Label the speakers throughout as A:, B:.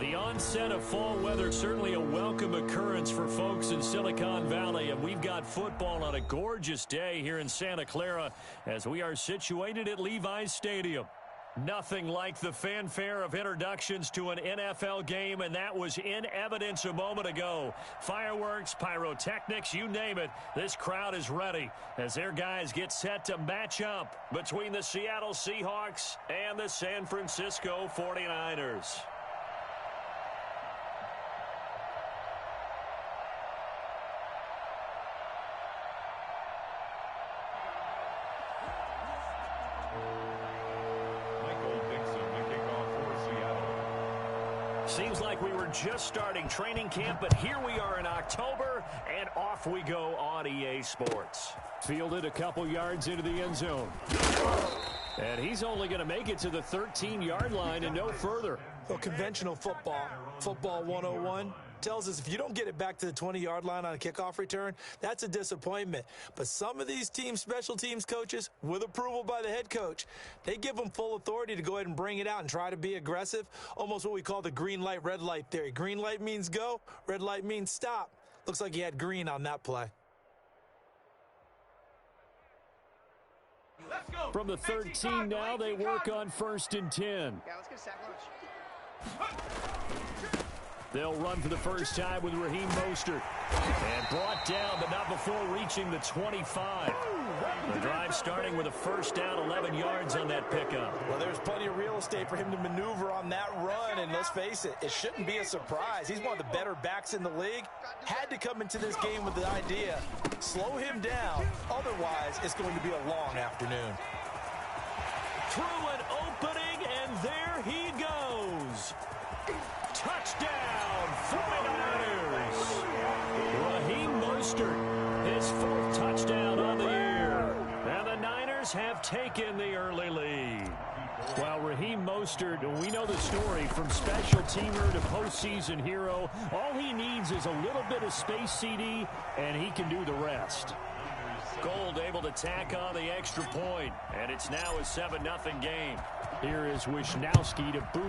A: The onset of fall weather, certainly a welcome occurrence for folks in Silicon Valley, and we've got football on a gorgeous day here in Santa Clara as we are situated at Levi's Stadium. Nothing like the fanfare of introductions to an NFL game, and that was in evidence a moment ago. Fireworks, pyrotechnics, you name it, this crowd is ready as their guys get set to match up between the Seattle Seahawks and the San Francisco 49ers. Seems like we were just starting training camp, but here we are in October, and off we go on EA Sports. Fielded a couple yards into the end zone. And he's only going to make it to the 13-yard line and no further.
B: Well, conventional football 101, tells us if you don't get it back to the 20-yard line on a kickoff return, that's a disappointment. But some of these special teams coaches, with approval by the head coach, they give them full authority to go ahead and bring it out and try to be aggressive, almost what we call the green light, red light theory. Green light means go, red light means stop. Looks like he had green on that play.
A: From the 13 now, they work on 1st and 10.
C: Yeah, let's get a sack lunch.
A: They'll run for the first time with Raheem Mostert. And brought down, but not before reaching the 25. The drive starting with a first down, 11 yards on that pickup.
B: Well, there's plenty of real estate for him to maneuver on that run, and let's face it, it shouldn't be a surprise. He's one of the better backs in the league. Had to come into this game with the idea, slow him down, otherwise it's going to be a long afternoon.
A: Through an opening, and there he goes. Touchdown, 49ers. Raheem Mostert, his 4th touchdown on the year. And the Niners have taken the early lead. Well, Raheem Mostert, we know the story, from special teamer to postseason hero. All he needs is a little bit of space, CD, and he can do the rest. Gold able to tack on the extra point, and it's now a 7-0 game. Here is Wisnowski to boot.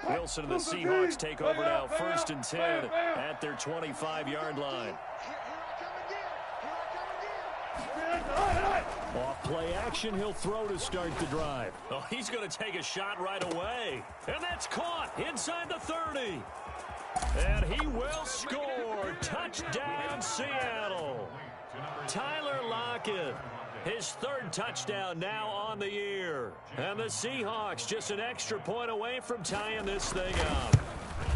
A: Wilson and the Seahawks take over now, 1st and 10 at their 25-yard line. Off play action, he'll throw to start the drive. Oh, he's going to take a shot right away. And that's caught inside the 30. And he will score. Touchdown, Seattle. Tyler Lockett. His 3rd touchdown now on the year. And the Seahawks just an extra point away from tying this thing up.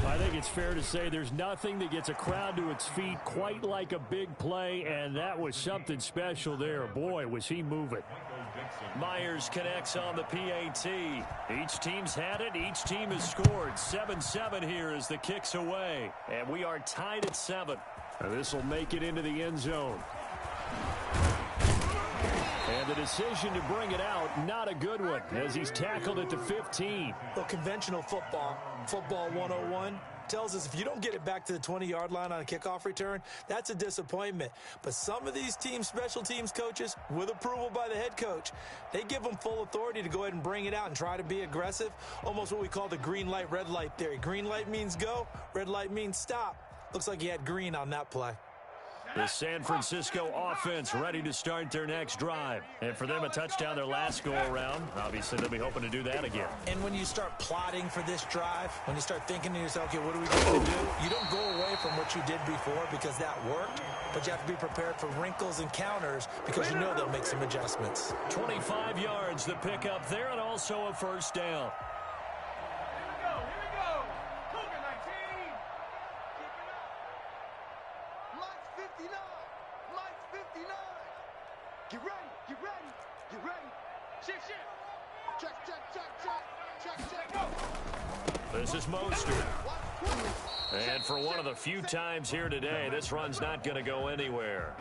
A: I think it's fair to say there's nothing that gets a crowd to its feet quite like a big play, and that was something special there. Boy, was he moving. Myers connects on the PAT. Each team's had it. Each team has scored. 7-7 here as the kick's away. And we are tied at 7. This will make it into the end zone. And the decision to bring it out, not a good one, as he's tackled at the 15.
B: Well, conventional football 101, tells us if you don't get it back to the 20-yard line on a kickoff return, that's a disappointment. But some of these special teams coaches, with approval by the head coach, they give them full authority to go ahead and bring it out and try to be aggressive, almost what we call the green light, red light theory. Green light means go, red light means stop. Looks like he had green on that play.
A: The San Francisco offense ready to start their next drive. And for them, a touchdown their last go-around. Obviously, they'll be hoping to do that again.
B: And when you start plotting for this drive, when you start thinking to yourself, okay, what are we going to do? You don't go away from what you did before because that worked, but you have to be prepared for wrinkles and counters because you know they'll make some adjustments.
A: 25 yards the pickup there, and also a first down.
C: Get ready, get ready, get ready. Shift, shift. Check, check, check, check.
A: This is Mostert. And for one of the few times here today, this run's not going to go anywhere.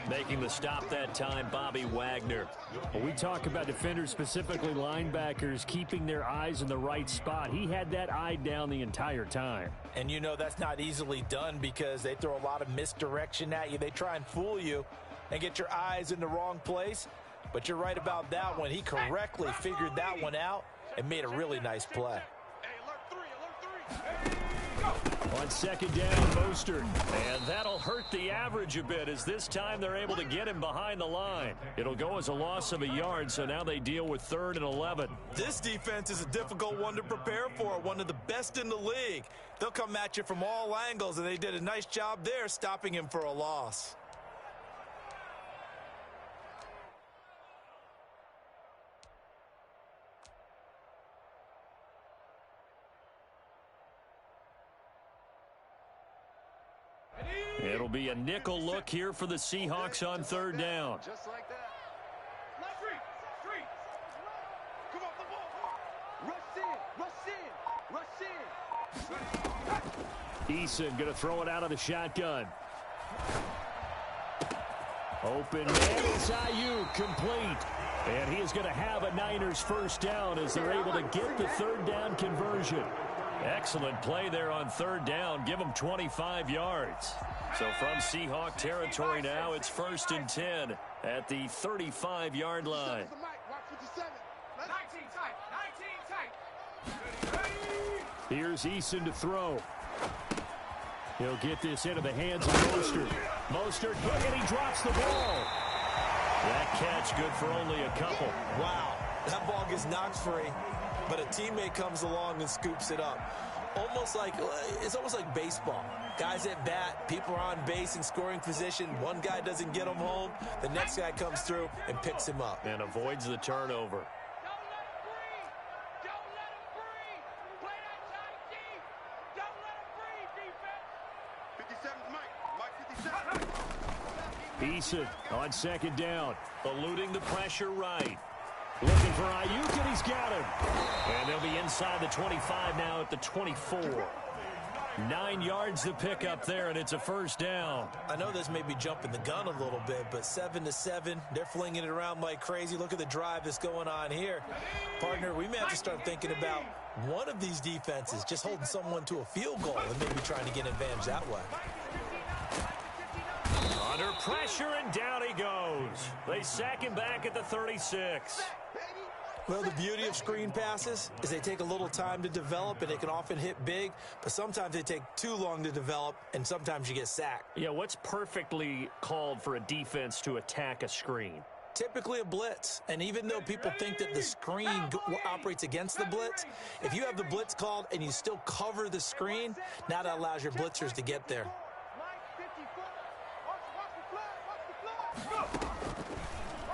A: Making the stop that time, Bobby Wagner.
D: Well, we talk about defenders, specifically linebackers, keeping their eyes in the right spot. He had that eye down the entire time.
B: And you know that's not easily done because they throw a lot of misdirection at you. They try and fool you and get your eyes in the wrong place. But you're right about that one. He correctly figured that one out and made a really nice play.
A: On second down, Mostert. And that'll hurt the average a bit as this time they're able to get him behind the line. It'll go as a loss of a yard, so now they deal with 3rd and 11.
B: This defense is a difficult one to prepare for, one of the best in the league. They'll come at you from all angles, and they did a nice job there stopping him for a loss.
A: It'll be a nickel look here for the Seahawks on 3rd down.
C: Just like that. Come on, the ball. Rush in.
A: Eason going to throw it out of the shotgun. Open man, it's Ayuk, complete. And he is going to have a Niners first down as they're able to get the 3rd down conversion. Excellent play there on 3rd down. Give them 25 yards. So from Seahawk territory now, it's 1st and 10 at the 35-yard line. Here's Eason to throw. He'll get this into the hands of Mostert. Mostert hit and he drops the ball. That catch good for only a couple.
B: Wow, that ball gets knocked free, but a teammate comes along and scoops it up. It's almost like baseball. Guys at bat, people are on base in scoring position. One guy doesn't get him home. The next guy comes through and picks him up.
A: And avoids the turnover. Eason on 2nd down, eluding the pressure right. Looking for Ayuk, and he's got him. And they'll be inside the 25 now at the 24. 9 yards to pick up there, and it's a first down.
B: I know this may be jumping the gun a little bit, but 7-7, they're flinging it around like crazy. Look at the drive that's going on here. Partner, we may have to start thinking about one of these defenses just holding someone to a field goal and maybe trying to get an advantage that way.
A: Under pressure, and down he goes. They sack him back at the 36.
B: Well, the beauty of screen passes is they take a little time to develop, and they can often hit big, but sometimes they take too long to develop, and sometimes you get sacked.
A: Yeah, what's perfectly called for a defense to attack a screen?
B: Typically a blitz, and even though people think that the screen operates against the blitz, if you have the blitz called and you still cover the screen, now that allows your blitzers to get there.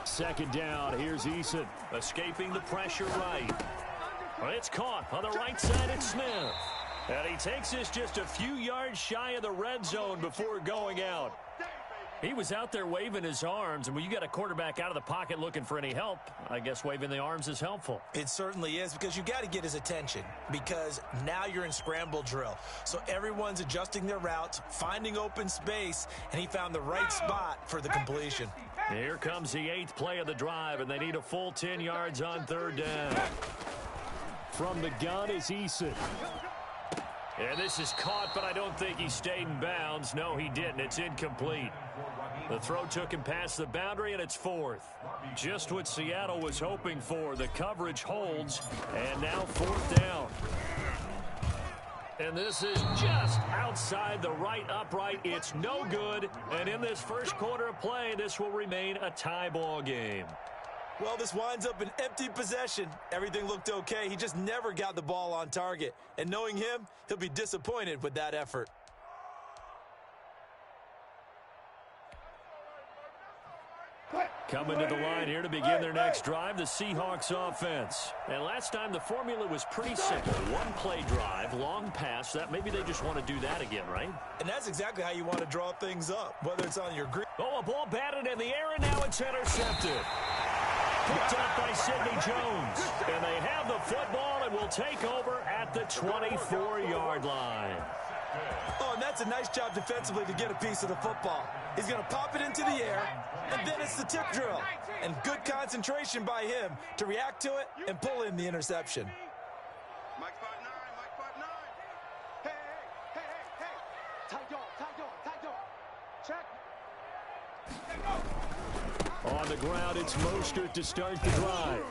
A: Second down, here's Eason, escaping the pressure right. Well, it's caught on the right side at Smith. And he takes this just a few yards shy of the red zone before going out. He was out there waving his arms, and when you got a quarterback out of the pocket looking for any help, I guess waving the arms is helpful.
B: It certainly is, because you got to get his attention, because now you're in scramble drill. So everyone's adjusting their routes, finding open space, and he found the right spot for the completion.
A: Here comes the 8th play of the drive, and they need a full 10 yards on 3rd down. From the gun is Eason. And this is caught, but I don't think he stayed in bounds. No, he didn't. It's incomplete. The throw took him past the boundary, and it's 4th. Just what Seattle was hoping for. The coverage holds, and now 4th down. And this is just outside the right upright. It's no good. And in this first quarter of play, this will remain a tie ball game.
B: Well, this winds up an empty possession. Everything looked okay. He just never got the ball on target. And knowing him, he'll be disappointed with that effort.
A: Coming to the line here to begin their next drive, the Seahawks offense. And last time the formula was pretty simple. One play drive, long pass. That maybe they just want to do that again, right?
B: And that's exactly how you want to draw things up, whether it's on your green.
A: Oh, a ball batted in the air, and now it's intercepted. Picked up by Sidney Jones. And they have the football and will take over at the 24-yard line.
B: Oh, and that's a nice job defensively to get a piece of the football. He's going to pop it into the air, and then it's the tip drill. And good concentration by him to react to it and pull in the interception.
C: Mike 5'9", Mike 5'9". Hey. Tight dog. Check.
A: On the ground, it's Mostert to start the drive.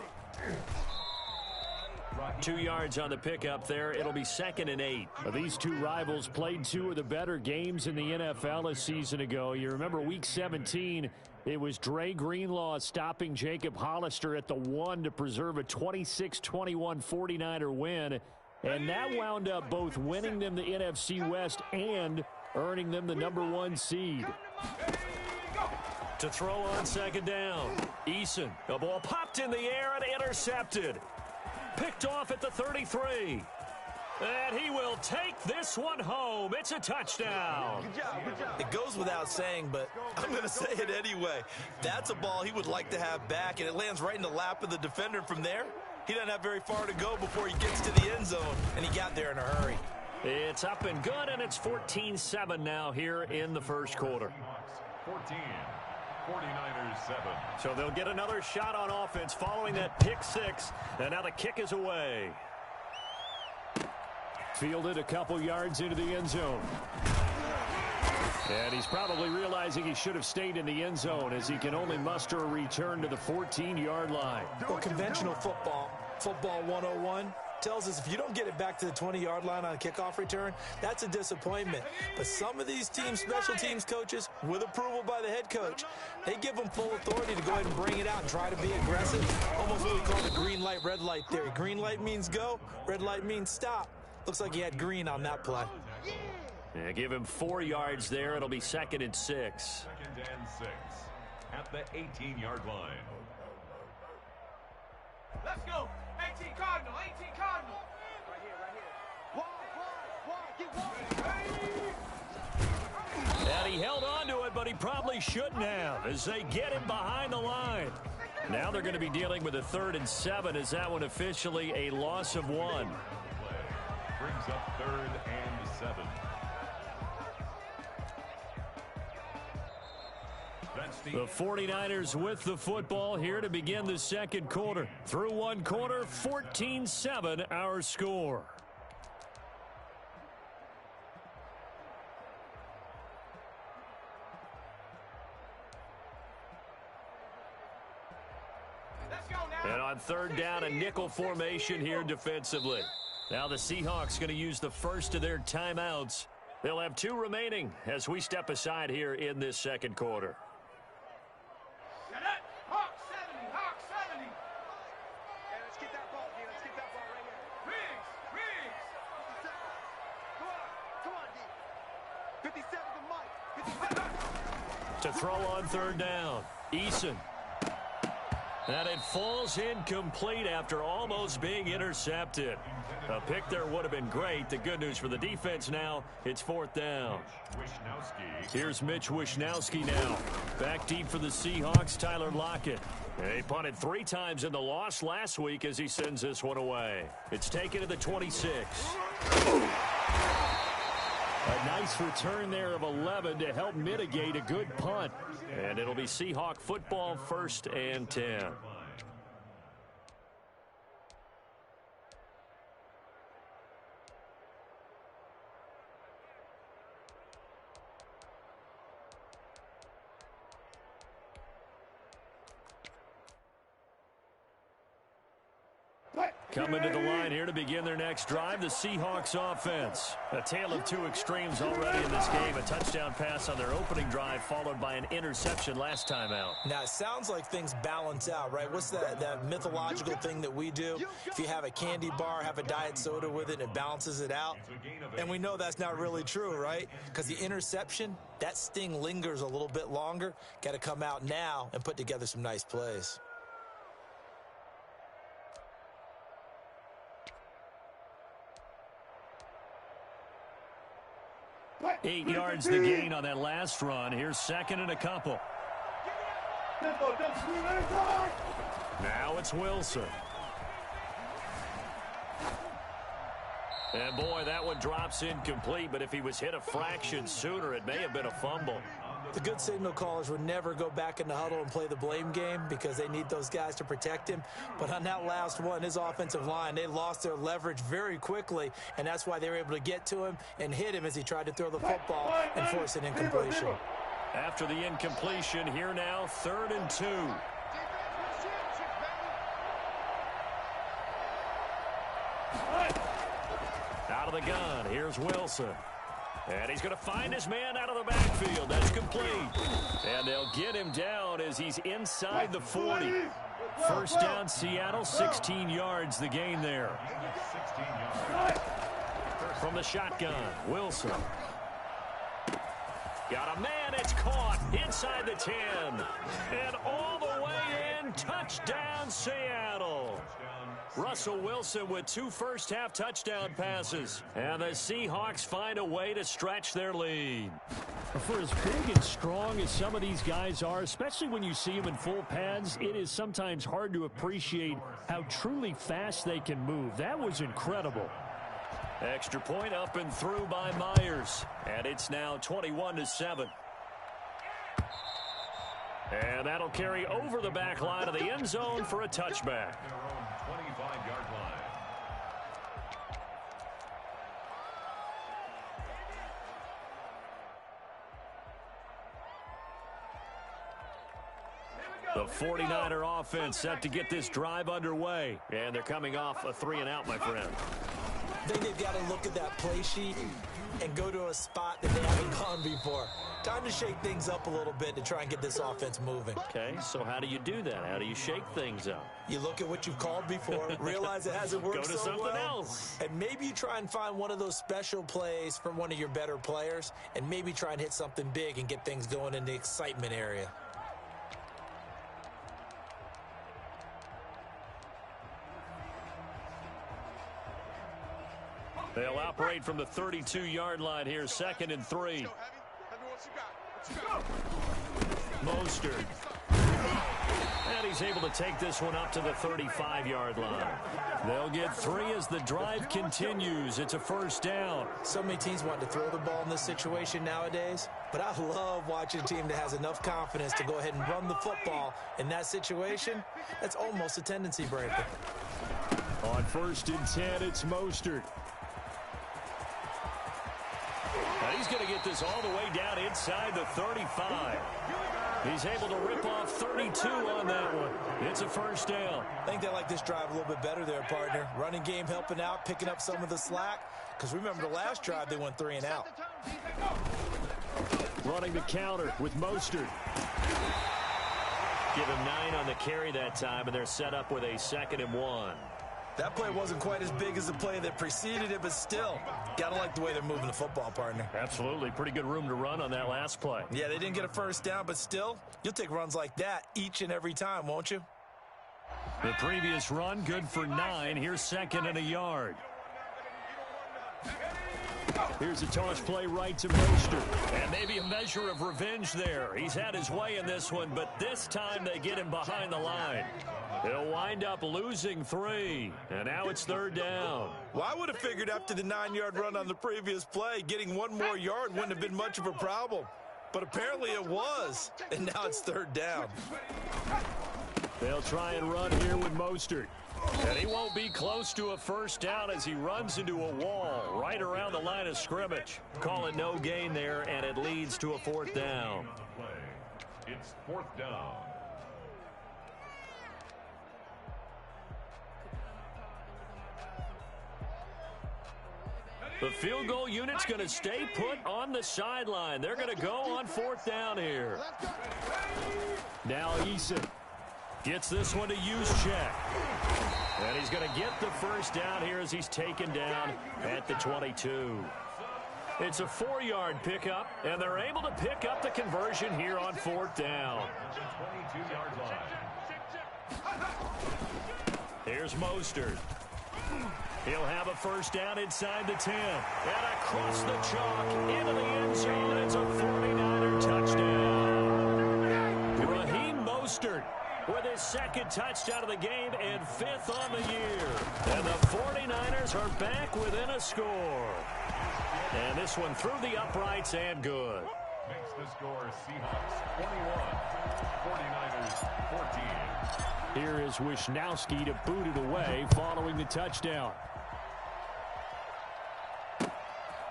A: 2 yards on the pickup there. It'll be 2nd and 8.
D: Well, these two rivals played two of the better games in the NFL a season ago. You remember Week 17, it was Dre Greenlaw stopping Jacob Hollister at the 1 to preserve a 26-21 49er win. And that wound up both winning them the NFC West and earning them the #1 seed.
A: To throw on 2nd down. Eason. The ball popped in the air and intercepted. Picked off at the 33. And he will take this one home. It's a touchdown.
C: Good job.
B: It goes without saying, but I'm going to say it anyway. That's a ball he would like to have back, and it lands right in the lap of the defender from there. He doesn't have very far to go before he gets to the end zone, and he got there in a hurry.
A: It's up and good, and it's 14-7 now here in the first quarter.
E: 14. 49ers 7.
A: So they'll get another shot on offense following that pick 6. And now the kick is away.
D: Fielded a couple yards into the end zone. And he's probably realizing he should have stayed in the end zone as he can only muster a return to the 14-yard line.
B: Well, conventional football 101, tells us if you don't get it back to the 20-yard line on a kickoff return, that's a disappointment. But some of these special teams coaches, with approval by the head coach, they give them full authority to go ahead and bring it out and try to be aggressive. Almost what we call the green light, red light theory. Green light means go, red light means stop. Looks like he had green on that play.
A: Yeah, give him 4 yards there. It'll be 2nd and 6.
E: 2nd and 6 at the 18-yard line.
C: Let's go. 18 Cardinal. Right here. Wide. Get
A: And he held on to it, but he probably shouldn't have as they get him behind the line. Now they're going to be dealing with a 3rd and 7 as that one officially a loss of 1.
E: Brings up 3rd and 7.
A: The 49ers with the football here to begin the second quarter. Through one quarter, 14-7 our score. And on 3rd down, a nickel formation here defensively. Now the Seahawks going to use the first of their timeouts. They'll have 2 remaining as we step aside here in this second quarter.
C: Hawk 70. Hey, let's get that ball here. Let's get that ball right here. Riggs. Come on, D. 57 to Mike. 57.
A: To throw on 3rd down, Eason. And it falls incomplete after almost being intercepted. A pick there would have been great. The good news for the defense now, it's 4th down. Here's Mitch Wishnowsky now. Back deep for the Seahawks, Tyler Lockett. He punted 3 times in the loss last week as he sends this one away. It's taken to the 26. A nice return there of 11 to help mitigate a good punt. And it'll be Seahawk football, 1st and 10. Coming to the line here to begin their next drive, the Seahawks offense. A tale of 2 extremes already in this game. A touchdown pass on their opening drive followed by an interception last time out.
B: Now, it sounds like things balance out, right? What's that mythological thing that we do? If you have a candy bar, have a diet soda with it, it balances it out. And we know that's not really true, right? Because the interception, that sting lingers a little bit longer. Got to come out now and put together some nice plays.
A: 8 yards the gain on that last run. Here's 2nd and a couple. Now it's Wilson. And boy, that one drops incomplete, but if he was hit a fraction sooner, it may have been a fumble.
B: The good signal callers would never go back in the huddle and play the blame game because they need those guys to protect him. But on that last one, his offensive line, they lost their leverage very quickly, and that's why they were able to get to him and hit him as he tried to throw the football and force an incompletion.
A: After the incompletion, here now, 3rd and 2. Out of the gun, here's Wilson. And he's going to find his man out of the backfield. That's complete. And they'll get him down as he's inside the 40. First down, Seattle, 16 yards the gain there. From the shotgun, Wilson. Got a man, it's caught inside the 10. And all the way in, touchdown Seattle. Russell Wilson with 2 first-half touchdown passes. And the Seahawks find a way to stretch their lead.
D: For as big and strong as some of these guys are, especially when you see them in full pads, it is sometimes hard to appreciate how truly fast they can move. That was incredible.
A: Extra point up and through by Myers. And it's now 21-7. And that'll carry over the back line of the end zone for a touchback.
E: 25-yard line.
A: The 49er offense set to get this drive underway. And they're coming off a 3-and-out, my friend.
B: I think they've got to look at that play sheet and go to a spot that they haven't gone before. Time to shake things up a little bit to try and get this offense moving.
A: Okay, so how do you do that? How do you shake things up?
B: You look at what you've called before, realize it hasn't worked
A: Go to
B: so
A: something
B: well,
A: else.
B: and maybe you try and find one of those special plays from one of your better players, and maybe try and hit something big and get things going in the excitement area.
A: They'll operate from the 32-yard line here, 2nd and 3. Mostert. And he's able to take this one up to the 35-yard line. They'll get 3 as the drive continues. It's a first down.
B: So many teams want to throw the ball in this situation nowadays, but I love watching a team that has enough confidence to go ahead and run the football in that situation. That's almost a tendency breaker.
D: On 1st and 10, it's Mostert.
A: Now he's going to get this all the way down inside the 35. He's able to rip off 32 on that one. It's a first down.
B: I think they like this drive a little bit better there, partner. Running game helping out, picking up some of the slack. Because remember the last drive, they went 3 and out.
D: Running the counter with Mostert.
A: Give him 9 on the carry that time, and they're set up with a 2nd and 1.
B: That play wasn't quite as big as the play that preceded it, but still, gotta like the way they're moving the football, partner.
A: Absolutely. Pretty good room to run on that last play.
B: Yeah, they didn't get a first down, but still, you'll take runs like that each and every time, won't you?
A: The previous run, good for 9. Here's 2nd and a yard.
D: Here's a toss play right to Mostert.
A: And maybe a measure of revenge there. He's had his way in this one, but this time they get him behind the line. He'll wind up losing 3. And now it's 3rd down.
B: Well, I would have figured after the 9-yard run on the previous play, getting 1 more yard wouldn't have been much of a problem. But apparently it was, and now it's 3rd down.
D: They'll try and run here with Mostert.
A: And he won't be close to a first down as he runs into a wall right around the line of scrimmage. Call it no gain there, and it leads to a 4th down.
E: It's 4th down.
A: The field goal unit's going to stay put on the sideline. They're going to go on 4th down here.
D: Now Eason.
A: Gets this one to Juszczyk. And he's going to get the first down here as he's taken down at the 22. It's a 4-yard pickup, and they're able to pick up the conversion here on 4th down.
E: 22-yard line.
A: Here's Mostert. He'll have a first down inside the 10. And across the chalk into the end zone. It's a 49er touchdown. second touchdown of the game and 5th on the year. And the 49ers are back within a score. And this one through the uprights and good.
E: Makes the score Seahawks 21, 49ers 14.
D: Here is Wisnowski to boot it away following the touchdown.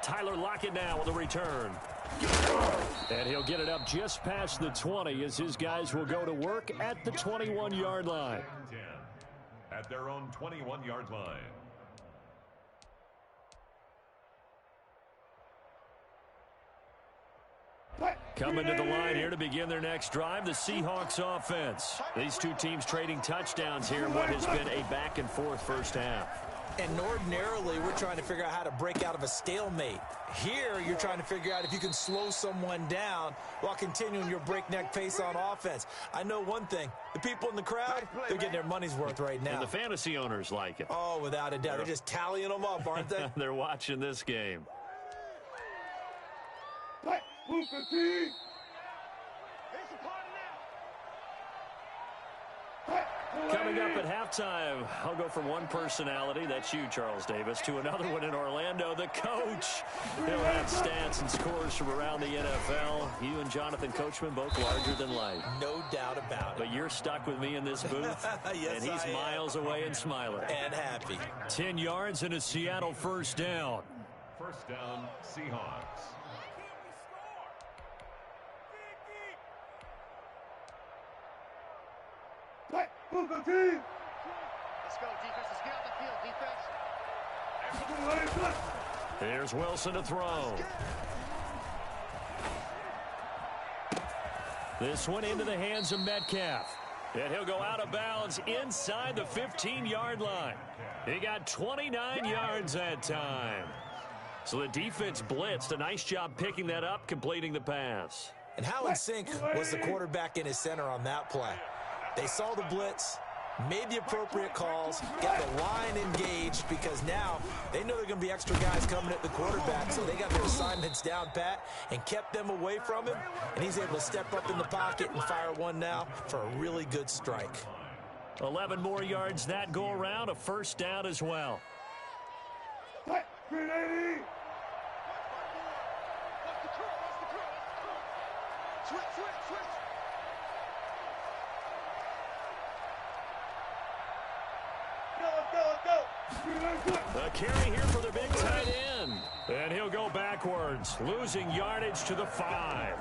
A: Tyler Lockett now with a return. And he'll get it up just past the 20 as his guys will go to work at the 21-yard line.
E: 10 at their own 21-yard line.
A: Coming to the line here to begin their next drive, the Seahawks offense. These two teams trading touchdowns here in what has been a back-and-forth first half.
B: And ordinarily, we're trying to figure out how to break out of a stalemate. Here, you're trying to figure out if you can slow someone down while continuing your breakneck pace on offense. I know one thing. The people in the crowd, they're getting their money's worth right now.
A: And the fantasy owners like it.
B: Oh, without a doubt. They're just tallying them up, aren't they?
A: They're watching this game. Coming up at halftime, I'll go from one personality, that's you, Charles Davis, to another one in Orlando, the coach. He'll have stats and scores from around the NFL. You and Jonathan Coachman, both larger than life.
B: No doubt about it.
A: But you're stuck with me in this booth,
B: Yes,
A: and he's miles away and smiling.
B: And happy.
A: 10 yards and a Seattle first down.
E: First down, Seahawks.
C: Let's go, defense. Let's get out the field, defense.
A: Here's Wilson to throw. This one into the hands of Metcalf. And he'll go out of bounds inside the 15-yard line. He got 29 yards that time. So the defense blitzed. A nice job picking that up, completing the pass.
B: And how in sync was the quarterback in his center on that play? They saw the blitz, made the appropriate calls, got the line engaged because now they know there are going to be extra guys coming at the quarterback, so they got their assignments down pat and kept them away from him, and he's able to step up in the pocket and fire one now for a really good strike.
A: 11 more yards that go around, a first down as well. The carry here for the big tight end. And he'll go backwards, losing yardage to the 5.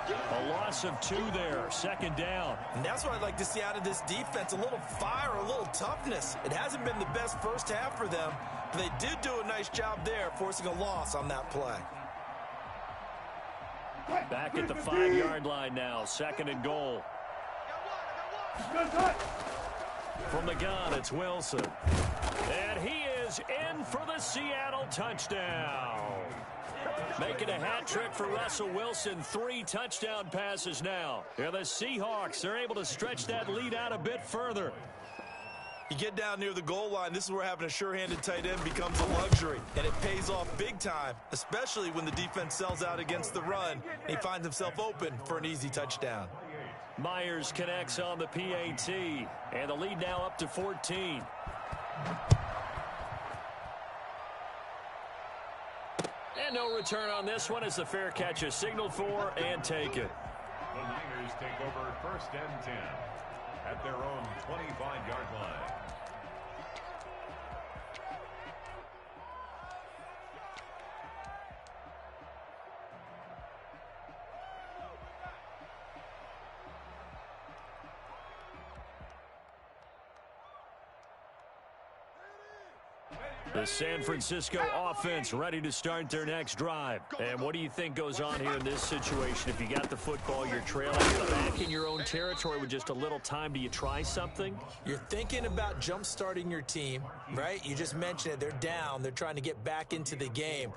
A: A loss of 2 there, second down.
B: And that's what I'd like to see out of this defense, a little fire, a little toughness. It hasn't been the best first half for them, but they did do a nice job there, forcing a loss on that play.
A: Back at the 5-yard line now, second and goal. From the gun, it's Wilson. And he is in for the Seattle touchdown. Making a hat trick for Russell Wilson. 3 touchdown passes now. Yeah, the Seahawks are able to stretch that lead out a bit further.
B: You get down near the goal line, this is where having a sure-handed tight end becomes a luxury, and it pays off big time, especially when the defense sells out against the run, and he finds himself open for an easy touchdown.
A: Myers connects on the PAT, and the lead now up to 14. And no return on this one as the fair catch is signaled for and taken.
E: The Niners take over first and 10 at their own 25-yard line.
A: The San Francisco offense ready to start their next drive. And what do you think goes on here in this situation? If you got the football, you're trailing, you're back in your own territory with just a little time. Do you try something?
B: You're thinking about jump-starting your team, right? You just mentioned it. They're down. They're trying to get back into the game.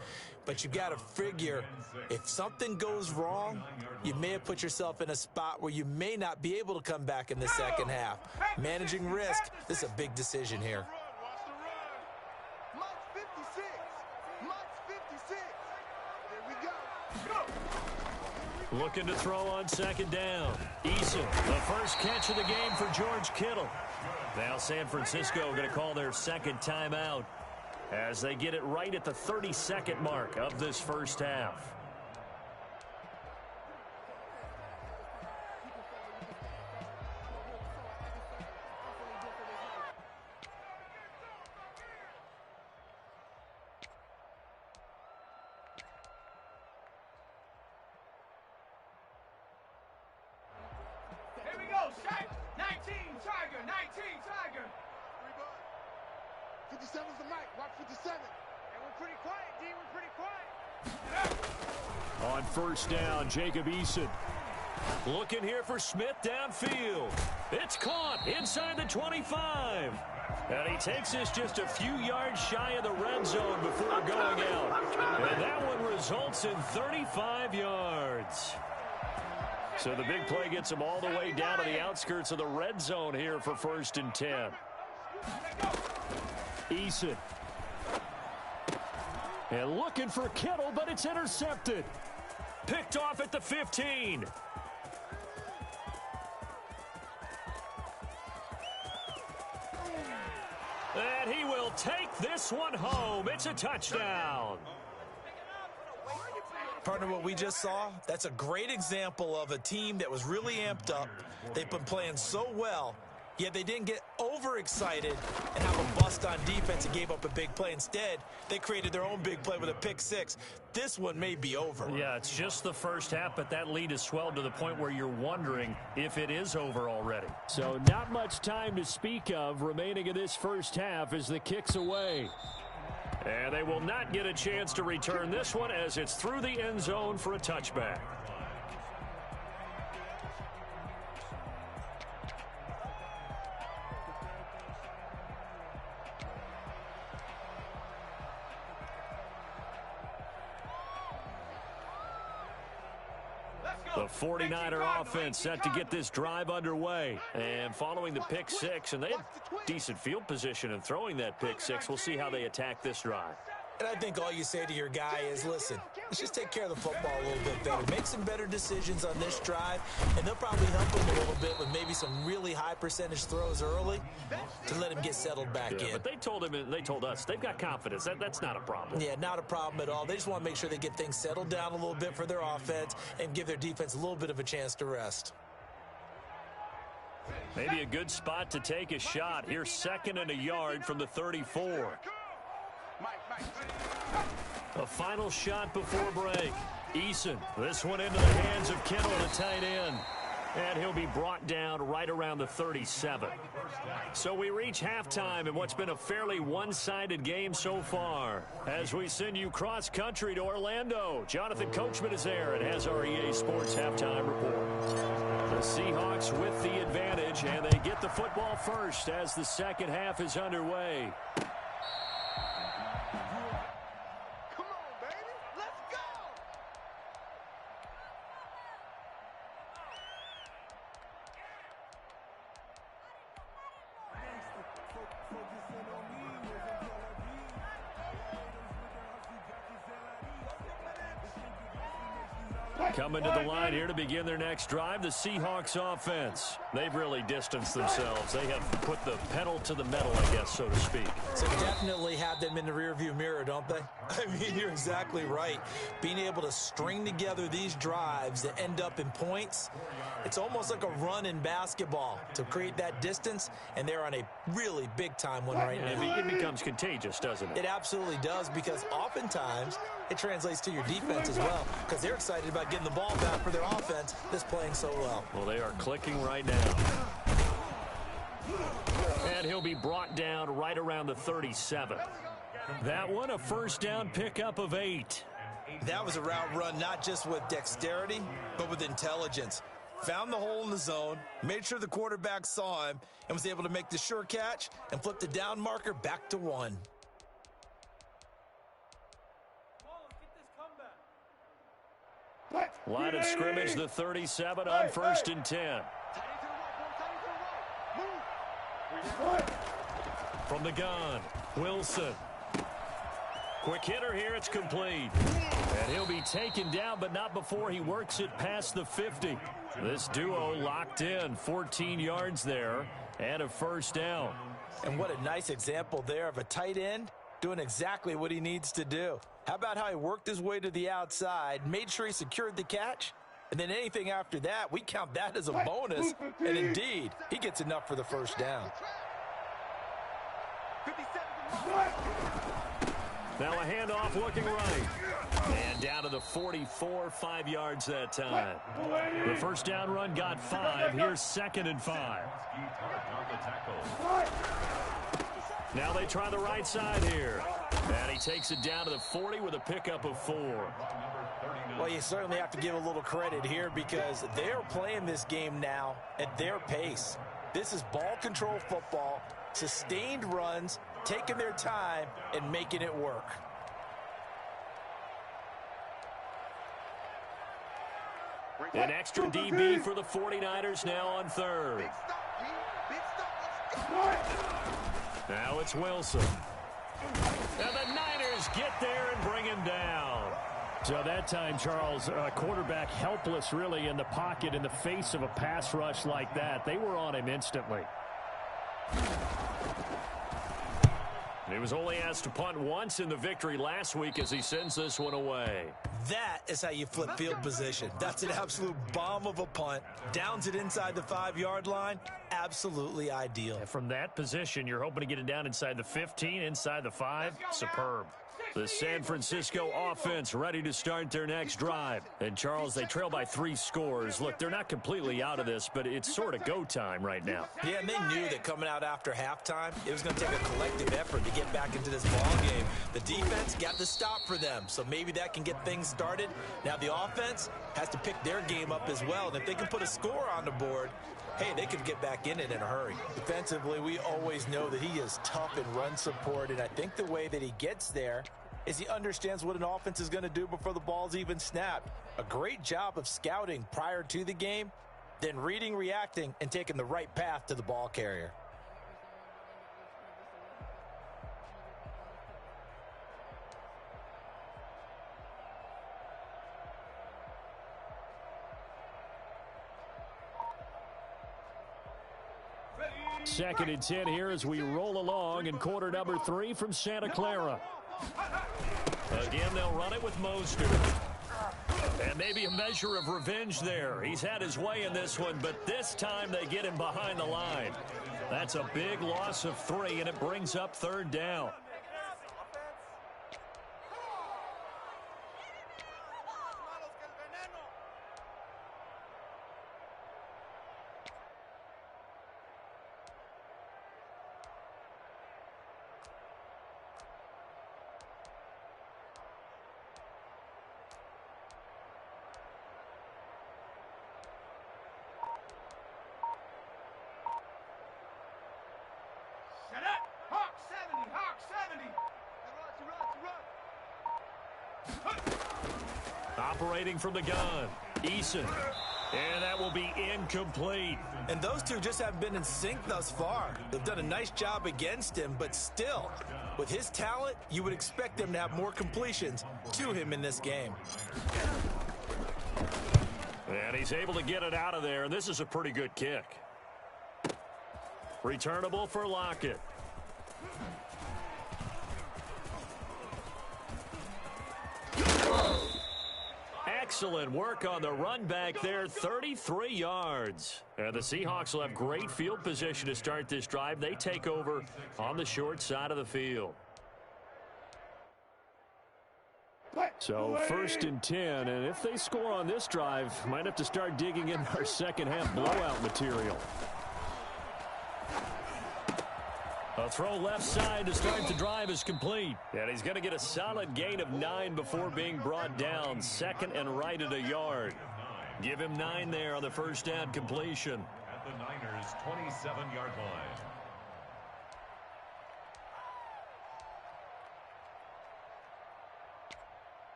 B: But you got to figure, if something goes wrong, you may have put yourself in a spot where you may not be able to come back in the second half. Managing risk, this is a big decision here.
A: Looking to throw on second down. Eason, the first catch of the game for George Kittle. Now San Francisco going to call their second timeout as they get it right at the 32nd mark of this first half.
C: Here we go, Shaq. 19, Tiger. 19, Tiger.
F: 57's the mic. Watch 57.
C: And we're pretty quiet, D. We're pretty quiet.
A: On first down, Jacob Eason. Looking here for Smith downfield. It's caught inside the 25. And he takes this just a few yards shy of the red zone before going out. And that one results in 35 yards. So the big play gets him all the way down to the outskirts of the red zone here for 1st and 10. Eason. And looking for Kittle, but it's intercepted. Picked off at the 15. And he will take this one home. It's a touchdown.
B: Partner, what we just saw, that's a great example of a team that was really amped up. They've been playing so well, yet they didn't get overexcited and have a bust on defense and gave up a big play. Instead, they created their own big play with a pick six. This one may be over.
A: Yeah, it's just the first half, but that lead has swelled to the point where you're wondering if it is over already.
D: So not much time to speak of remaining in this first half as the kick's away.
A: And they will not get a chance to return this one as it's through the end zone for a touchback. The 49er offense set to get this drive underway. And following the pick six, and they had decent field position in throwing that pick six. We'll see how they attack this drive.
B: And I think all you say to your guy is, listen, let's just take care of the football a little bit better. Make some better decisions on this drive, and they'll probably help him a little bit with maybe some really high percentage throws early to let him get settled back in.
A: But they told him, and they told us, they've got confidence. That's not a problem.
B: Yeah, not a problem at all. They just want to make sure they get things settled down a little bit for their offense and give their defense a little bit of a chance to rest.
A: Maybe a good spot to take a shot. Here's 2nd and a yard from the 34. A final shot before break. Eason, this one into the hands of Kittle, the tight end. And he'll be brought down right around the 37. So we reach halftime in what's been a fairly one-sided game so far. As we send you cross-country to Orlando, Jonathan Coachman is there and has our EA Sports halftime report. The Seahawks with the advantage, and they get the football first as the second half is underway. Coming to the line here to begin their next drive, the Seahawks offense. They've really distanced themselves. They have put the pedal to the metal, I guess, so to speak.
B: So definitely have them in the rearview mirror, don't they? I mean, you're exactly right. Being able to string together these drives that end up in points, it's almost like a run in basketball to create that distance, and they're on a really big-time one right now.
A: It becomes contagious, doesn't it?
B: It absolutely does, because oftentimes it translates to your defense as well, because they're excited about getting the ball back for their offense that's playing so well.
A: Well, they are clicking right now. And he'll be brought down right around the 37. That one, a first down pickup of 8.
B: That was a route run not just with dexterity, but with intelligence. Found the hole in the zone, made sure the quarterback saw him, and was able to make the sure catch and flip the down marker back to 1.
A: Line of scrimmage, the 37 on 1st and 10. From the gun, Wilson. Quick hitter here, it's complete. And he'll be taken down, but not before he works it past the 50. This duo locked in, 14 yards there, and a first down.
B: And what a nice example there of a tight end doing exactly what he needs to do. How about how he worked his way to the outside, made sure he secured the catch, and then anything after that, we count that as a bonus. And indeed, he gets enough for the first down.
A: Now a handoff looking right. And down to the 44, 5 yards that time. The first down run got 5. Here's 2nd and 5. Now they try the right side here. And he takes it down to the 40 with a pickup of 4.
B: Well, you certainly have to give a little credit here because they're playing this game now at their pace. This is ball control football, sustained runs, taking their time and making it work.
A: An extra DB for the 49ers now on 3rd. Now it's Wilson. And the Niners get there and bring him down.
D: So that time, Charles, quarterback helpless really in the pocket in the face of a pass rush like that. They were on him instantly.
A: He was only asked to punt once in the victory last week as he sends this one away.
B: That is how you flip field position. That's an absolute bomb of a punt. Downs it inside the 5-yard line. Absolutely ideal.
D: And from that position, you're hoping to get it down inside the 15, inside the 5. Superb.
A: The San Francisco offense ready to start their next drive. And, Charles, they trail by 3 scores. Look, they're not completely out of this, but it's sort of go time right now.
B: Yeah, and they knew that coming out after halftime, it was going to take a collective effort to get back into this ball game. The defense got the stop for them, so maybe that can get things started. Now the offense has to pick their game up as well, and if they can put a score on the board, hey, they could get back in it in a hurry. Defensively, we always know that he is tough in run support, and I think the way that he gets there is he understands what an offense is going to do before the ball's even snapped. A great job of scouting prior to the game, then reading, reacting, and taking the right path to the ball carrier.
D: Second and 10 here as we roll along in quarter number 3 from Santa Clara.
A: Again, they'll run it with Mostert. And maybe a measure of revenge there. He's had his way in this one, but this time they get him behind the line. That's a big loss of 3, and it brings up 3rd down. Operating from the gun, Eason. And that will be incomplete.
B: And those two just haven't been in sync thus far. They've done a nice job against him, but still, with his talent, you would expect them to have more completions to him in this game.
A: And he's able to get it out of there, and this is a pretty good kick. Returnable for Lockett. Excellent work on the run back there, 33 yards. And the Seahawks will have great field position to start this drive. They take over on the short side of the field.
D: So 1st and 10, and if they score on this drive, might have to start digging in our second half blowout material.
A: A throw left side to start the drive is complete. And he's going to get a solid gain of 9 before being brought down. 2nd and right at a yard. Give him 9 there on the first down completion.
E: At the Niners' 27-yard line.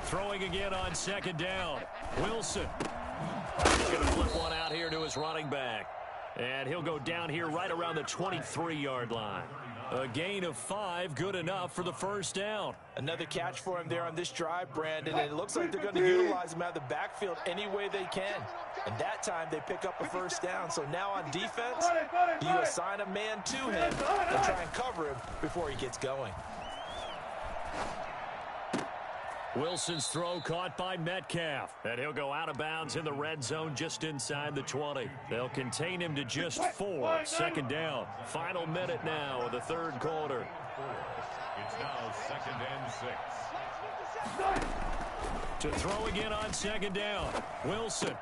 A: Throwing again on 2nd down. Wilson. He's going to flip one out here to his running back. And he'll go down here right around the 23-yard line. A gain of 5, good enough for the first down.
B: Another catch for him there on this drive, Brandon, and it looks like they're going to utilize him out of the backfield any way they can. And that time they pick up a first down. So now on defense, you assign a man to him and try and cover him before he gets going.
A: Wilson's throw caught by Metcalf. And he'll go out of bounds in the red zone just inside the 20. They'll contain him to just 4. Second down. Final minute now of the third quarter.
E: It's now 2nd and 6.
A: To throw again on second down. Wilson.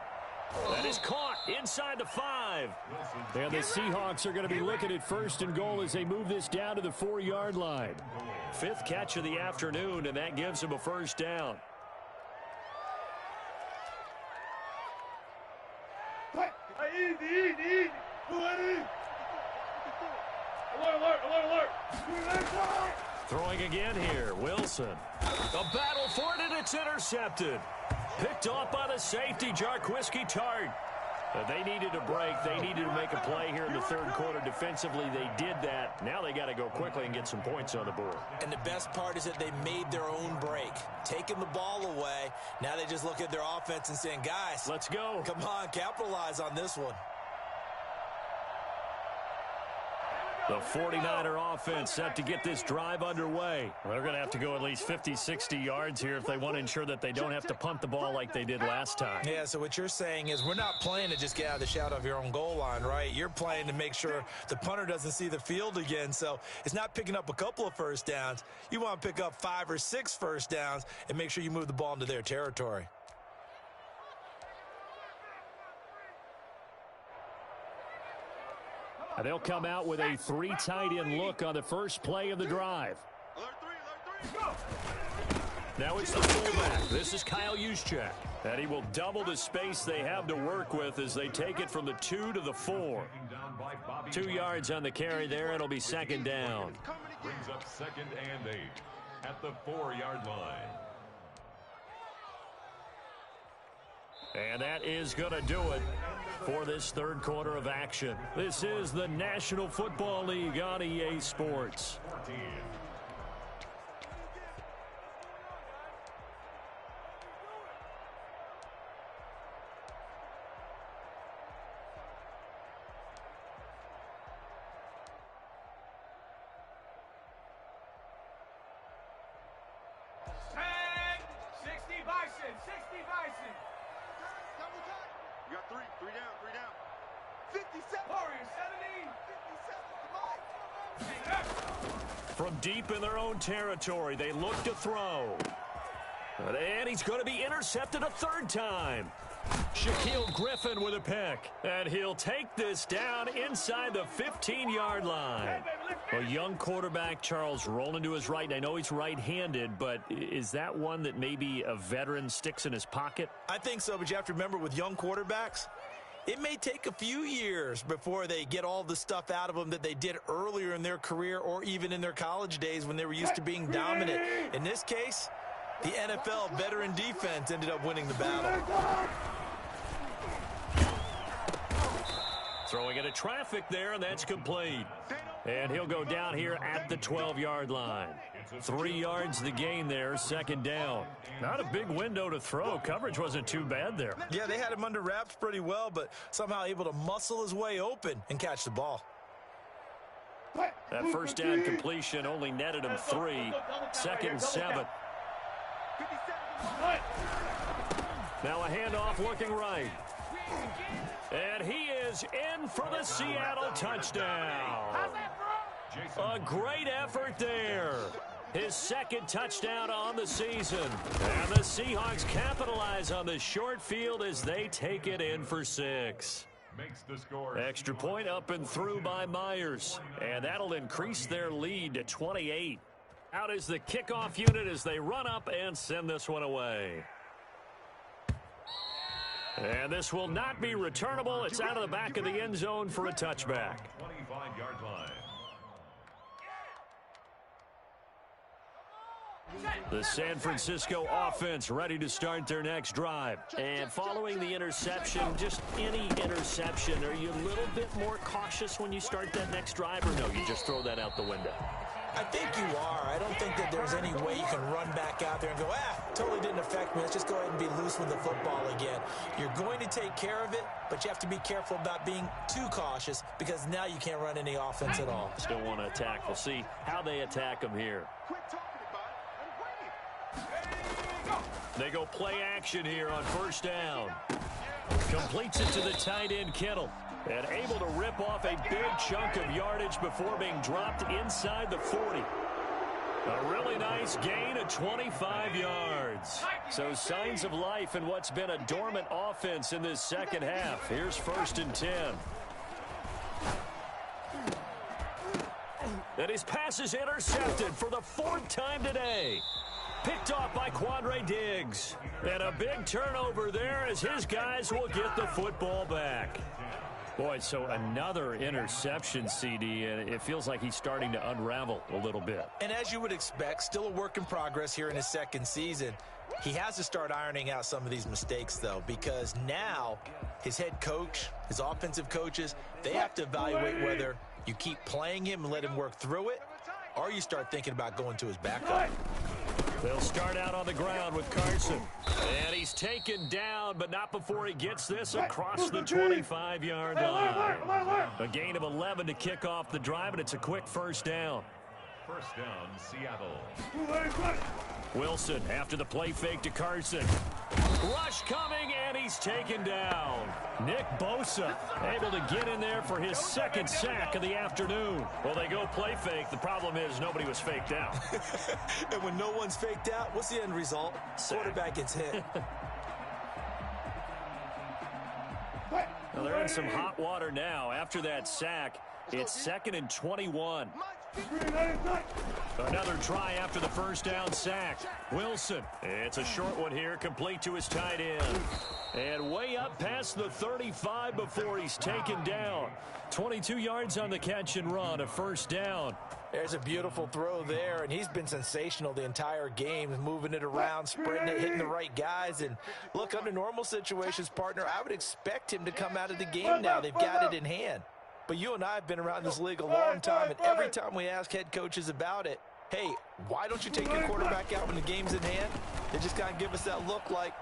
A: That is caught inside the 5.
D: And the Seahawks are going to be looking at 1st and goal as they move this down to the 4-yard line.
A: 5th catch of the afternoon, and that gives him a first down.
C: Easy. Alert.
A: Throwing again here, Wilson. A battle for it, and it's intercepted. Picked off by the safety, Jarquiski Tart. They needed a break. They needed to make a play here in the third quarter defensively. They did that. Now they got to go quickly and get some points on the board.
B: And the best part is that they made their own break. Taking the ball away. Now they just look at their offense and saying, guys,
A: let's go.
B: Come on, capitalize on this one.
A: The 49er offense set to get this drive underway.
D: They're going to have to go at least 50, 60 yards here if they want to ensure that they don't have to punt the ball like they did last time.
B: Yeah, so what you're saying is we're not playing to just get out of the shadow of your own goal line, right? You're playing to make sure the punter doesn't see the field again. So it's not picking up a couple of first downs. You want to pick up 5 or 6 first downs and make sure you move the ball into their territory.
D: They'll come out with a 3 tight end look on the first play of the drive.
A: Now it's the fullback. This is Kyle Juszczyk. And he will double the space they have to work with as they take it from the 2 to the 4. 2 yards on the carry there. It'll be second down.
E: Brings up 2nd and 8 at the 4-yard line.
A: And that is going to do it for this third quarter of action. This is the National Football League on EA Sports.
E: 14.
C: Tag! 60 Bison.
F: You got 3 down. 57.
C: Warriors 70.
F: 57.
A: From deep in their own territory, they look to throw. And he's going to be intercepted a third time. Shaquille Griffin with a pick. And he'll take this down inside the 15-yard line. A young quarterback, Charles, rolling to his right. I know he's right-handed, but is that one that maybe a veteran sticks in his pocket?
B: I think so, but you have to remember with young quarterbacks, it may take a few years before they get all the stuff out of them that they did earlier in their career or even in their college days when they were used to being dominant. In this case, the NFL veteran defense ended up winning the battle.
A: Throwing into traffic there, and that's complete. And he'll go down here at the 12-yard line. 3 yards the gain there, second down.
D: Not a big window to throw. Coverage wasn't too bad there.
B: Yeah, they had him under wraps pretty well, but somehow able to muscle his way open and catch the ball.
A: That first down completion only netted him 3. 2nd and 7. Now a handoff looking right. And he is in for the Seattle touchdown. A great effort there. His 2nd touchdown on the season. And the Seahawks capitalize on the short field as they take it in for 6.
E: Makes the score.
A: Extra point up and through by Myers. And that'll increase their lead to 28. Out is the kickoff unit as they run up and send this one away. And this will not be returnable. It's out of the back of the end zone for a touchback.
E: 25-yard line.
A: The San Francisco offense ready to start their next drive. And following the interception, just any interception, are you a little bit more cautious when you start that next drive, or no, you just throw that out the window?
B: I think you are. I don't think that there's any way you can run back out there and go, totally didn't affect me. Let's just go ahead and be loose with the football again. You're going to take care of it, but you have to be careful about being too cautious because now you can't run any offense at all.
A: Still want to attack. We'll see how they attack them here.
F: Quit talking about it and bring it.
A: They go play action here on first down. Completes it to the tight end, Kittle. And able to rip off a big chunk of yardage before being dropped inside the 40. A really nice gain of 25 yards. So signs of life in what's been a dormant offense in this second half. Here's 1st and 10. And his pass is intercepted for the 4th time today. Picked off by Quandre Diggs. And a big turnover there as his guys will get the football back. Boy, so another interception, CD, and it feels like he's starting to unravel a little bit.
B: And as you would expect, still a work in progress here in his second season. He has to start ironing out some of these mistakes, though, because now his head coach, his offensive coaches, they have to evaluate whether you keep playing him and let him work through it, or you start thinking about going to his backup.
A: They'll start out on the ground with Carson. And he's taken down, but not before he gets this across the 25-yard line. A gain of 11 to kick off the drive, and it's a quick first down.
E: First down, Seattle.
A: Wilson after the play fake to Carson. Rush coming, and he's taken down. Nick Bosa able to get in there for his second sack of the afternoon. Well, they go play fake. The problem is nobody was faked out.
B: And when no one's faked out, what's the end result? Quarterback gets hit.
A: Well, they're in some hot water now. After that sack, it's 2nd and 21. Another try after the first down sack. Wilson. It's a short one here, complete to his tight end. And way up past the 35 before he's taken down. 22 yards on the catch and run, a first down.
B: There's a beautiful throw there, and he's been sensational the entire game, moving it around, spreading it, hitting the right guys. And look, under normal situations, partner, I would expect him to come out of the game now. They've got it in hand. But you and I have been around this league a long time, and every time we ask head coaches about it, hey, why don't you take your quarterback out when the game's in hand? They just kind of give us that look like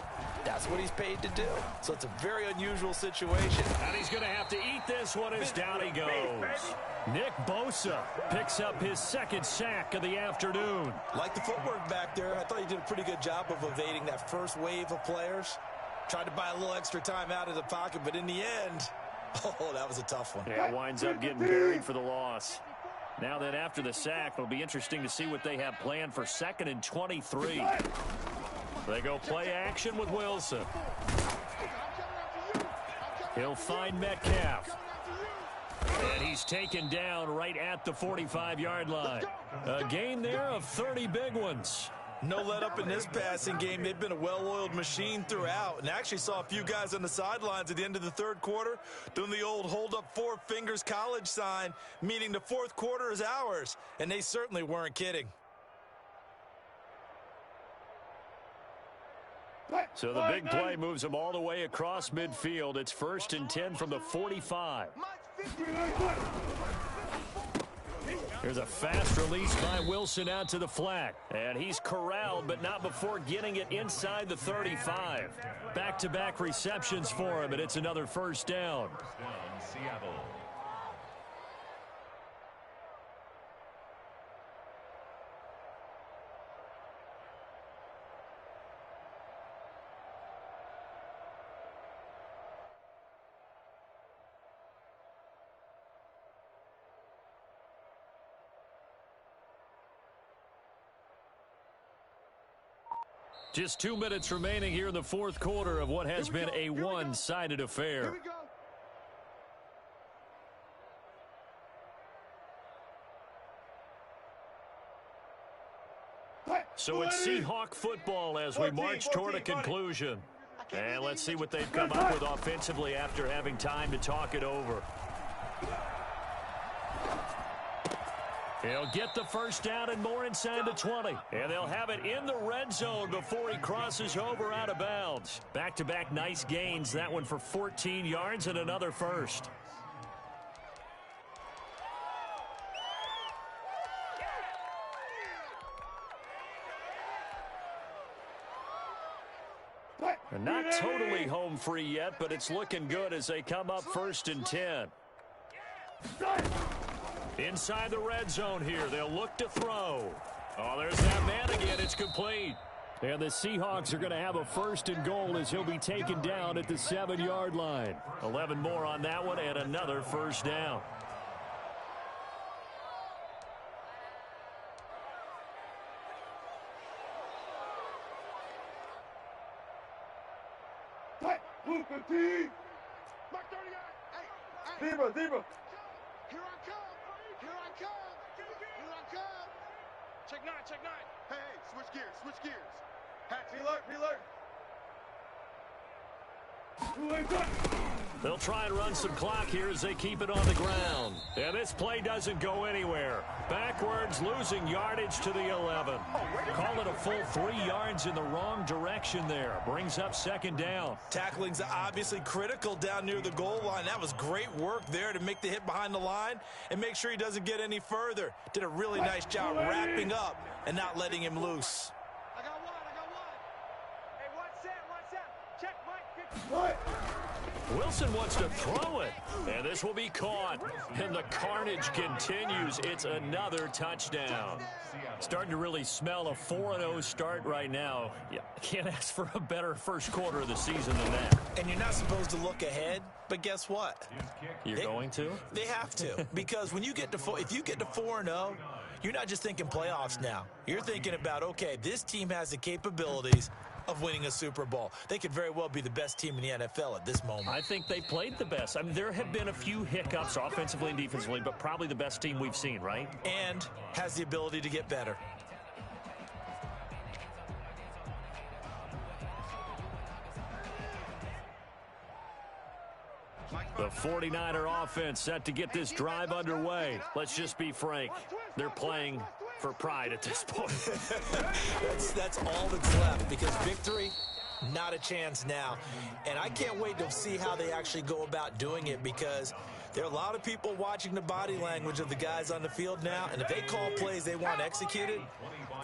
B: that's what he's paid to do. So it's a very unusual situation.
A: And he's going to have to eat this one as down he goes. Nick Bosa picks up his second sack of the afternoon.
B: Like the footwork back there, I thought he did a pretty good job of evading that first wave of players. Tried to buy a little extra time out of the pocket, but in the end, oh, that was a tough one.
A: Yeah, winds up getting buried for the loss. Now then, after the sack, it'll be interesting to see what they have planned for 2nd and 23. They go play action with Wilson. He'll find Metcalf. And he's taken down right at the 45-yard line. A gain there of 30 big ones.
B: No let up in this passing game. They've been a well-oiled machine throughout. And actually saw a few guys on the sidelines at the end of the third quarter doing the old hold up 4 fingers college sign, meaning the fourth quarter is ours. And they certainly weren't kidding.
A: So the big play moves them all the way across midfield. It's 1st and 10 from the 45. Here's a fast release by Wilson out to the flat. And he's corralled, but not before getting it inside the 35. Back-to-back receptions for him, and it's another first down.
E: First down, Seattle.
A: Just 2 minutes remaining here in the fourth quarter of what has been a one-sided affair. So it's Seahawk football as we march toward a conclusion. And let's see what they've come up with offensively after having time to talk it over. He'll get the first down and more inside the 20. And they'll have it in the red zone before he crosses over out of bounds. Back-to-back nice gains. That one for 14 yards and another first. And not totally home free yet, but it's looking good as they come up 1st and 10. Inside the red zone here. They'll look to throw. Oh, there's that man again. It's complete. And the Seahawks are going to have a 1st and goal as he'll be taken down at the 7-yard line. 11 more on that one and another first down.
C: Move 15.
F: Mark 38. Hey,
C: Zebra.
F: Here I come. Here I come. Here I come. Check 9.
C: Hey, switch gears. Hatch, be alert.
A: They'll try and run some clock here as they keep it on the ground. And this play doesn't go anywhere. Backwards, losing yardage to the 11. Call it a full 3 yards in the wrong direction there. Brings up 2nd down.
B: Tackling's obviously critical down near the goal line. That was great work there to make the hit behind the line and make sure he doesn't get any further. Did a really nice job wrapping up and not letting him loose.
F: I got one. Hey, what's that? Check, Mike.
C: What?
A: Wilson wants to throw it, and this will be caught. And the carnage continues. It's another touchdown. Starting to really smell a 4-0 start right now. Yeah, can't ask for a better first quarter of the season than that.
B: And you're not supposed to look ahead, but guess what?
A: You're going to?
B: They have to, because when you get to if you get to 4-0, you're not just thinking playoffs now. You're thinking about, okay, this team has the capabilities of winning a Super Bowl. They could very well be the best team in the NFL at this moment.
A: I think they played the best. I mean, there have been a few hiccups offensively and defensively, but probably the best team we've seen, right?
B: And has the ability to get better.
A: The 49er offense set to get this drive underway. Let's just be frank. They're playing for pride at this point.
B: That's all that's left, because victory, not a chance now. And I can't wait to see how they actually go about doing it, because there are a lot of people watching the body language of the guys on the field now, and if they call plays they want executed,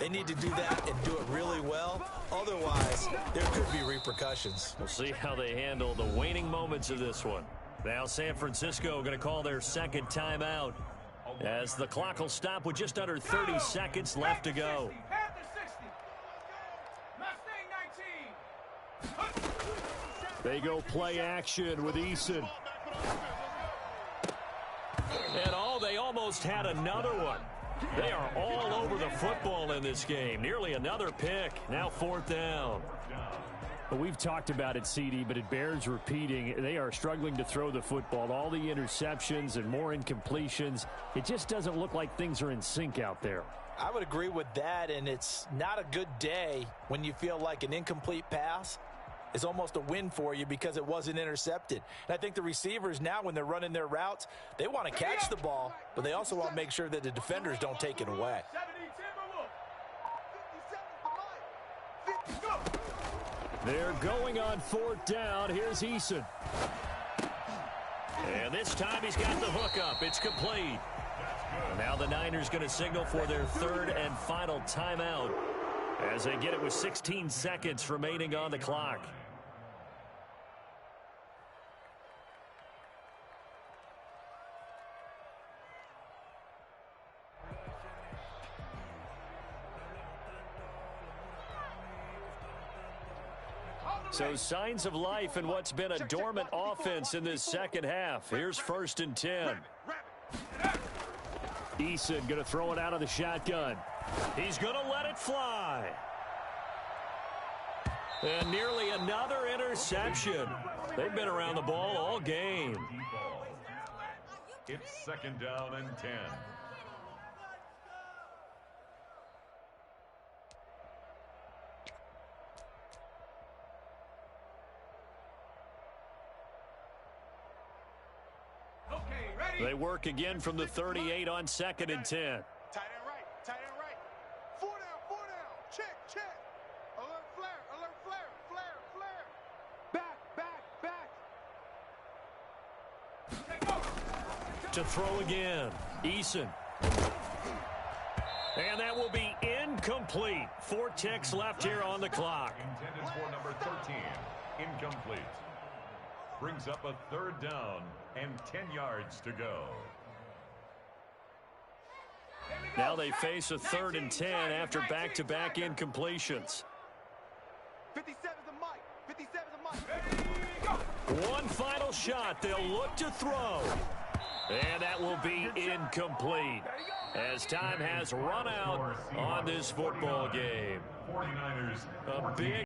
B: they need to do that and do it really well. Otherwise, there could be repercussions.
A: We'll see how they handle the waning moments of this one. Now San Francisco going to call their 2nd timeout as the clock will stop with just under 30 seconds left to go. They go play action with Eason. And they almost had another one. They are all over the football in this game. Nearly another pick. Now 4th down.
D: Well, we've talked about it, CD, but it bears repeating. They are struggling to throw the football. All the interceptions and more incompletions. It just doesn't look like things are in sync out there.
B: I would agree with that, and it's not a good day when you feel like an incomplete pass is almost a win for you because it wasn't intercepted. And I think the receivers now, when they're running their routes, they want to catch the ball, but they also want to make sure that the defenders don't take it away.
D: They're going on 4th down. Here's Eason.
A: And this time he's got the hook up. It's complete. Now the Niners going to signal for their 3rd and final timeout as they get it with 16 seconds remaining on the clock. So signs of life in what's been a dormant offense in this second half. Here's 1st and 10.
D: Eason going to throw it out of the shotgun.
A: He's going to let it fly. And nearly another interception. They've been around the ball all game.
E: It's 2nd down and 10.
A: They work again from the 38 on 2nd and 10. to throw again. Eason. And that will be incomplete. 4 ticks left here on the clock.
E: Intended for number 13. Incomplete. Brings up a 3rd down and 10 yards to go.
A: Now they face a 3rd and 10 after back-to-back incompletions.
C: 57's a mic. 57's a mic.
A: One final shot. They'll look to throw. And that will be incomplete as time has run out on this football game.
E: 49ers.
A: A big